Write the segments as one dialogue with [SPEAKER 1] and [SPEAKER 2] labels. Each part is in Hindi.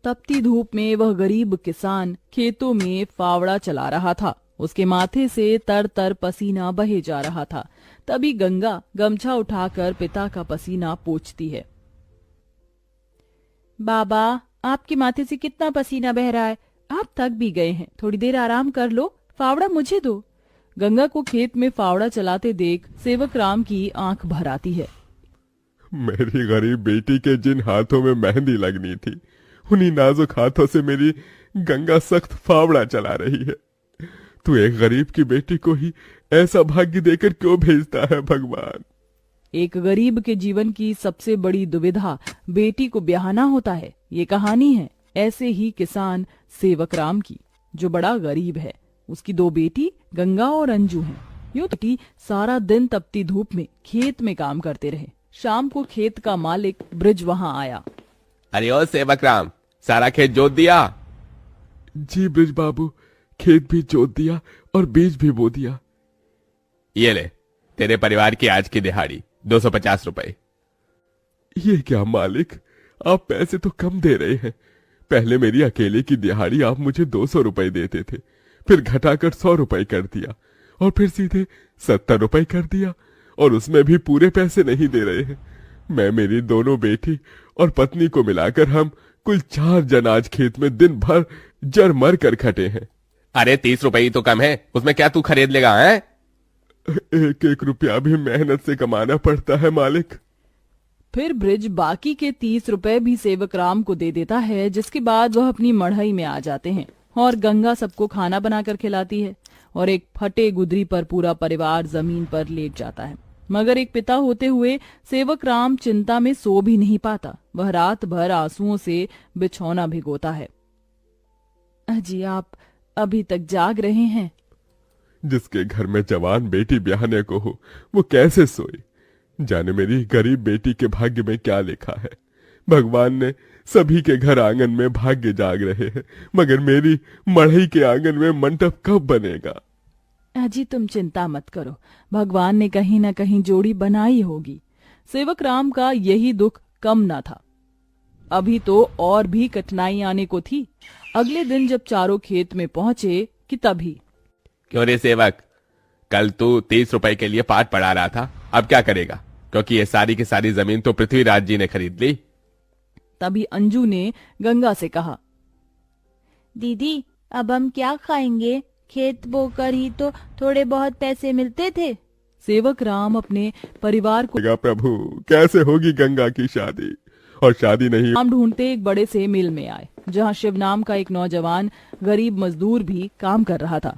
[SPEAKER 1] तपती धूप में वह गरीब किसान खेतों में फावड़ा चला रहा था। उसके माथे से तर तर पसीना बहे जा रहा था। तभी गंगा गमछा उठाकर पिता का पसीना पोंछती है। बाबा, आपके माथे से कितना पसीना बह रहा है, आप थक भी गए हैं, थोड़ी देर आराम कर लो, फावड़ा मुझे दो। गंगा को खेत में फावड़ा चलाते देख सेवक राम की आंख भर आती है।
[SPEAKER 2] मेरी गरीब बेटी के जिन हाथों में मेहंदी लगनी थी, उन्हीं नाजुक हाथों से मेरी गंगा सख्त फावड़ा चला रही है। तू एक गरीब की बेटी को ही ऐसा भाग्य देकर क्यों भेजता है भगवान?
[SPEAKER 1] एक गरीब के जीवन की सबसे बड़ी दुविधा बेटी को ब्याहना होता है। ये कहानी है ऐसे ही किसान सेवक राम की, जो बड़ा गरीब है। उसकी दो बेटी गंगा और अंजू हैं। यूं बेटी सारा दिन तपती धूप में खेत में काम करते रहे। शाम को खेत का मालिक ब्रिज वहां आया।
[SPEAKER 3] अरे ओ सेवक राम, सारा खेत जोत दिया?
[SPEAKER 2] जी ब्रिज बाबू, खेत भी जोत दिया और बीज भी बो दिया।
[SPEAKER 3] ये ले, तेरे परिवार की आज की दिहाड़ी 250 रुपए।
[SPEAKER 2] ये क्या मालिक, आप पैसे तो कम दे रहे हैं। पहले मेरी अकेले की दिहाड़ी आप मुझे 200 रुपए देते थे, फिर घटाकर 100 रुपए कर दिया और फिर सीधे 70 रुपए कर दिया, और उसमें भी पूरे पैसे नहीं दे रहे हैं। मैं, मेरी दोनों बेटी और पत्नी को मिलाकर हम कुल 4 जन आज खेत में दिन भर जर मर कर खटे हैं।
[SPEAKER 3] अरे 30 रुपए ही तो कम है, उसमें क्या तू खरीद लेगा? है
[SPEAKER 2] एक एक रुपया भी मेहनत से कमाना पड़ता है मालिक।
[SPEAKER 1] फिर ब्रिज बाकी के 30 रुपए भी सेवक राम को दे देता है, जिसके बाद वह अपनी मढ़ई में आ जाते हैं और गंगा सबको खाना बनाकर खिलाती है और एक फटे गुदरी पर पूरा परिवार जमीन पर लेट जाता है। मगर एक पिता होते हुए सेवक राम चिंता में सो भी नहीं पाता। वह रात भर आंसुओं से बिछौना भिगोता है। अजी, आप अभी तक जाग रहे हैं?
[SPEAKER 2] जिसके घर में जवान बेटी ब्याहने को हो, वो कैसे सोए? जाने मेरी गरीब बेटी के भाग्य में क्या लिखा है। भगवान ने सभी के घर आंगन में भाग्य जाग रहे हैं, मगर मेरी मढ़ई के आंगन में मंडप कब बनेगा?
[SPEAKER 1] अजी, तुम चिंता मत करो, भगवान ने कहीं न कहीं जोड़ी बनाई होगी। सेवक राम का यही दुख कम न था। अभी तो और भी कठिनाई आने को थी। अगले दिन जब चारों खेत में पहुंचे कि तभी।
[SPEAKER 3] क्यों रे सेवक, कल तू 30 रुपए के लिए पाठ पढ़ा रहा था, अब क्या करेगा? क्योंकि ये सारी की सारी जमीन तो पृथ्वीराज जी ने खरीद ली।
[SPEAKER 1] तभी अंजू ने गंगा से कहा,
[SPEAKER 4] दीदी, अब हम क्या खाएंगे? खेत बोकर ही तो थोड़े बहुत पैसे मिलते थे।
[SPEAKER 1] सेवक राम अपने परिवार को
[SPEAKER 2] प्रभु, कैसे होगी गंगा की शादी? और शादी नहीं।
[SPEAKER 1] काम ढूंढते एक बड़े से मिल में आए, जहां शिव नाम का एक नौजवान गरीब मजदूर भी काम कर रहा था।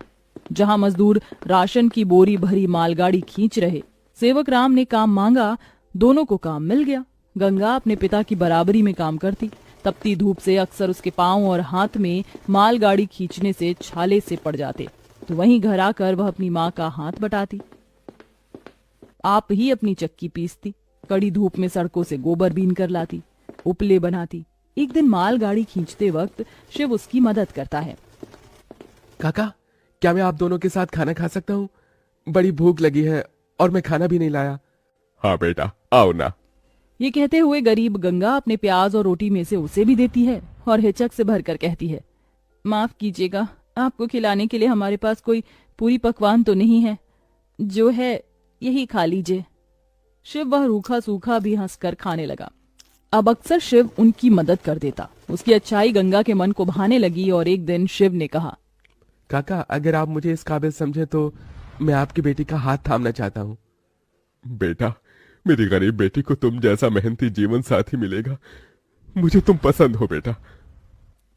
[SPEAKER 1] जहां मजदूर राशन की बोरी भरी मालगाड़ी खींच रहे। सेवक राम ने काम मांगा, दोनों को काम मिल गया। गंगा अपने पिता की बराबरी में काम करती। तपती धूप से अक्सर उसके पांव और हाथ में मालगाड़ी खींचने से छाले से पड़ जाते, तो वहीं घर आकर वह अपनी माँ का हाथ बटाती। आप ही अपनी चक्की पीसती, कड़ी धूप में सड़कों से गोबर बीन कर लाती, उपले बनाती। एक दिन मालगाड़ी खींचते वक्त शिव उसकी मदद करता है।
[SPEAKER 5] काका, क्या मैं आप दोनों के साथ खाना खा सकता हूँ? बड़ी भूख लगी है और मैं खाना भी नहीं लाया।
[SPEAKER 2] हाँ बेटा, आओ ना।
[SPEAKER 1] ये कहते हुए गरीब गंगा अपने प्याज और रोटी में से उसे भी देती है और हिचक से भरकर कहती है, माफ कीजिएगा, आपको खिलाने के लिए हमारे पास कोई पूरी पकवान तो नहीं है, जो है यही खा लीजिए। शिव वह रूखा सूखा भी हंसकर खाने लगा। अब अक्सर शिव उनकी मदद कर देता। उसकी अच्छाई गंगा के मन को भाने लगी और एक दिन शिव ने कहा,
[SPEAKER 5] काका, अगर आप मुझे इस काबिल समझे तो मैं आपकी बेटी का हाथ थामना चाहता हूँ।
[SPEAKER 2] बेटा, मेरी गरीब बेटी को तुम जैसा मेहनती जीवन साथी मिलेगा। मुझे तुम पसंद हो बेटा।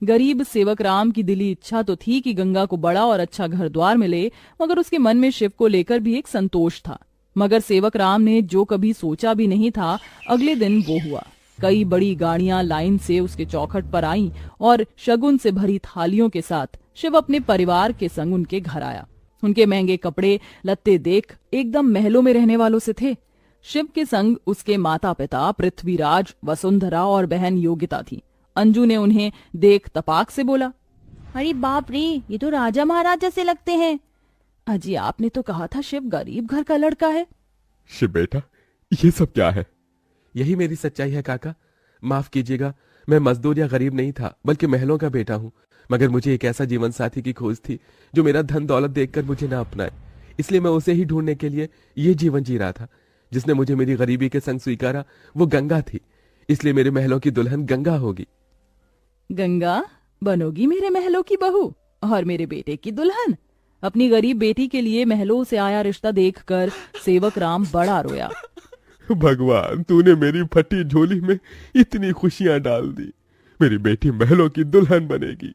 [SPEAKER 1] गरीब सेवक राम की दिली इच्छा तो थी कि गंगा को बड़ा और अच्छा घर द्वार मिले, मगर उसके मन में शिव को लेकर भी एक संतोष था। मगर सेवक राम ने जो कभी सोचा भी नहीं था, अगले दिन वो हुआ। कई बड़ी गाड़ियां लाइन से उसके चौखट पर आईं और शगुन से भरी थालियों के साथ शिव अपने परिवार के संग उनके घर आया। उनके महंगे कपड़े लत्ते देख एकदम महलों में रहने वालों से थे। शिव के संग उसके माता पिता पृथ्वीराज, वसुंधरा और बहन योगिता थी। अंजू ने उन्हें देख तपाक से बोला,
[SPEAKER 4] अरे बाप रे, ये तो राजा महाराजा से लगते हैं।
[SPEAKER 1] अजी, आपने तो कहा था शिव गरीब घर का लड़का है।
[SPEAKER 2] शिव बेटा, ये सब क्या है?
[SPEAKER 5] यही मेरी सच्चाई है काका। माफ कीजिएगा, मैं मजदूर या गरीब नहीं था, बल्कि महलों का बेटा हूँ। मगर मुझे एक ऐसा जीवन साथी की खोज थी जो मेरा धन दौलत देखकर मुझे ना अपनाए, इसलिए मैं उसे ही ढूंढने के लिए ये जीवन जी रहा था। जिसने मुझे मेरी गरीबी के संग स्वीकारा वो गंगा थी, इसलिए मेरे महलों की दुल्हन गंगा होगी।
[SPEAKER 1] गंगा बनोगी मेरे महलों की बहू और मेरे बेटे की दुल्हन। अपनी गरीब बेटी के लिए महलों से आया रिश्ता देखकर सेवक राम बड़ा रोया।
[SPEAKER 2] भगवान, तूने मेरी फटी झोली में इतनी खुशियां डाल दी। मेरी बेटी महलों की दुल्हन बनेगी।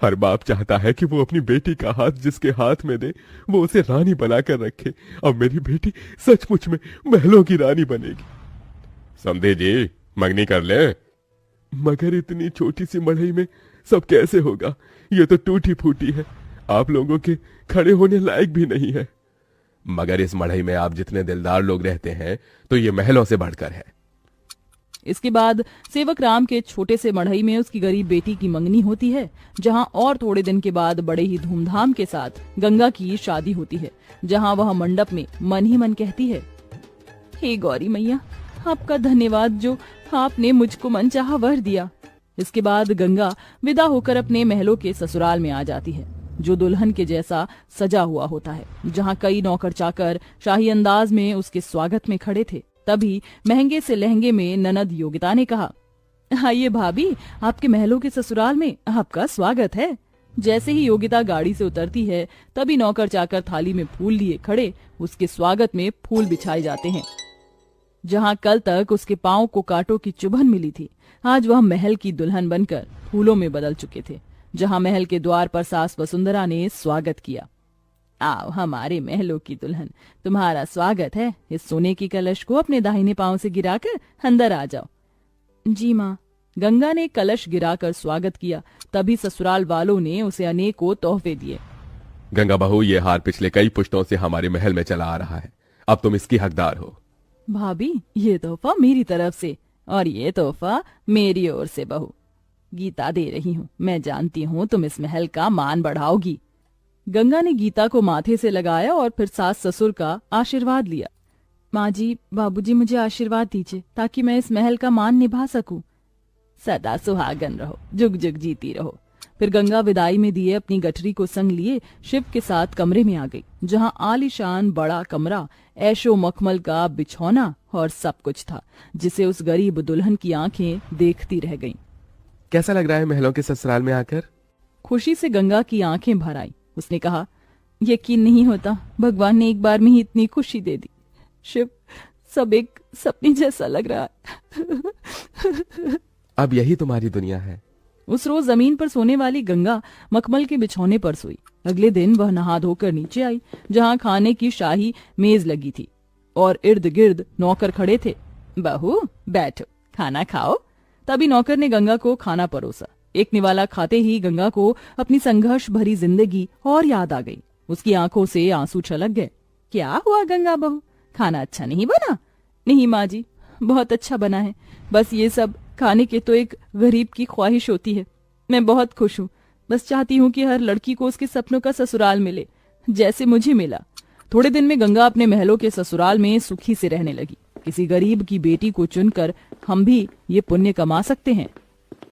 [SPEAKER 2] हर बाप चाहता है कि वो अपनी बेटी का हाथ जिसके हाथ में दे वो उसे रानी बनाकर रखे। अब मेरी बेटी सचमुच में महलों की रानी बनेगी।
[SPEAKER 3] समझे जी, मंगनी कर ले।
[SPEAKER 2] मगर इतनी छोटी सी मड़ई में सब कैसे होगा? ये तो टूटी फूटी है, आप लोगों के खड़े होने लायक भी नहीं है।
[SPEAKER 3] मगर इस मढ़ई में आप जितने दिलदार लोग रहते हैं तो ये महलों से बढ़कर है।
[SPEAKER 1] इसके बाद सेवक राम के छोटे से मढ़ई में उसकी गरीब बेटी की मंगनी होती है, जहां और थोड़े दिन के बाद बड़े ही धूमधाम के साथ गंगा की शादी होती है, जहां वह मंडप में मन ही मन कहती है, हे गौरी मैया, आपका धन्यवाद जो आपने मुझको मनचाहा वर दिया। इसके बाद गंगा विदा होकर अपने महलों के ससुराल में आ जाती है, जो दुल्हन के जैसा सजा हुआ होता है, जहां कई नौकर चाकर शाही अंदाज में उसके स्वागत में खड़े थे। तभी महंगे से लहंगे में ननद योगिता ने कहा, आइए भाभी, आपके महलों के ससुराल में आपका स्वागत है। जैसे ही योगिता गाड़ी से उतरती है, तभी नौकर चाकर थाली में फूल लिए खड़े उसके स्वागत में फूल बिछाए जाते हैं। जहां कल तक उसके पांव को कांटों की चुभन मिली थी, आज वह महल की दुल्हन बनकर फूलों में बदल चुके थे। जहां महल के द्वार पर सास वसुंधरा ने स्वागत किया, आओ हमारे महलों की दुल्हन, तुम्हारा स्वागत है। इस सोने की कलश को अपने दाहिने पांव से गिराकर अंदर आ जाओ। जी माँ। गंगा ने कलश गिराकर स्वागत किया। तभी ससुराल वालों ने उसे अनेकों तोहफे दिए।
[SPEAKER 3] गंगा बहू, ये हार पिछले कई पुश्तों से हमारे महल में चला आ रहा है, अब तुम इसकी हकदार हो।
[SPEAKER 1] भाभी, ये तोहफा मेरी तरफ से और ये तोहफा मेरी ओर से बहू। गीता दे रही हूँ, मैं जानती हूँ तुम इस महल का मान बढ़ाओगी। गंगा ने गीता को माथे से लगाया और फिर सास ससुर का आशीर्वाद लिया। माँ जी, बाबूजी, मुझे आशीर्वाद दीजिए ताकि मैं इस महल का मान निभा सकूं। सदा सुहागन रहो, जुग जुग जीती रहो। फिर गंगा विदाई में दिए अपनी गठरी को संग लिए शिव के साथ कमरे में आ गई, जहां आलीशान बड़ा कमरा, ऐशो मखमल का बिछौना और सब कुछ था, जिसे उस गरीब दुल्हन की आंखें देखती रह गईं।
[SPEAKER 5] कैसा लग रहा है महलों के ससुराल में आकर?
[SPEAKER 1] खुशी से गंगा की आंखें भर आई। उसने कहा, यकीन नहीं होता, भगवान ने एक बार में ही इतनी खुशी दे दी। शिव, सब एक सपने जैसा लग रहा है।
[SPEAKER 5] अब यही तुम्हारी दुनिया है।
[SPEAKER 1] उस रोज जमीन पर सोने वाली गंगा मखमल के बिछौने पर सोई। अगले दिन वह नहा धोकर नीचे आई, जहां खाने की शाही मेज लगी थी और इर्द गिर्द नौकर खड़े थे। बहू बैठो, खाना खाओ। तभी नौकर ने गंगा को खाना परोसा। एक निवाला खाते ही गंगा को अपनी संघर्ष भरी जिंदगी और याद आ गई। उसकी आंखों से आंसू छलक गए। क्या हुआ गंगा बहू, खाना अच्छा नहीं बना? नहीं माँ जी, बहुत अच्छा बना है, बस ये सब खाने के तो एक गरीब की ख्वाहिश होती है। मैं बहुत खुश हूँ, बस चाहती हूँ कि हर लड़की को उसके सपनों का ससुराल मिले, जैसे मुझे मिला। थोड़े दिन में गंगा अपने महलों के ससुराल में सुखी से रहने लगी। किसी गरीब की बेटी को चुनकर हम भी ये पुण्य कमा सकते हैं।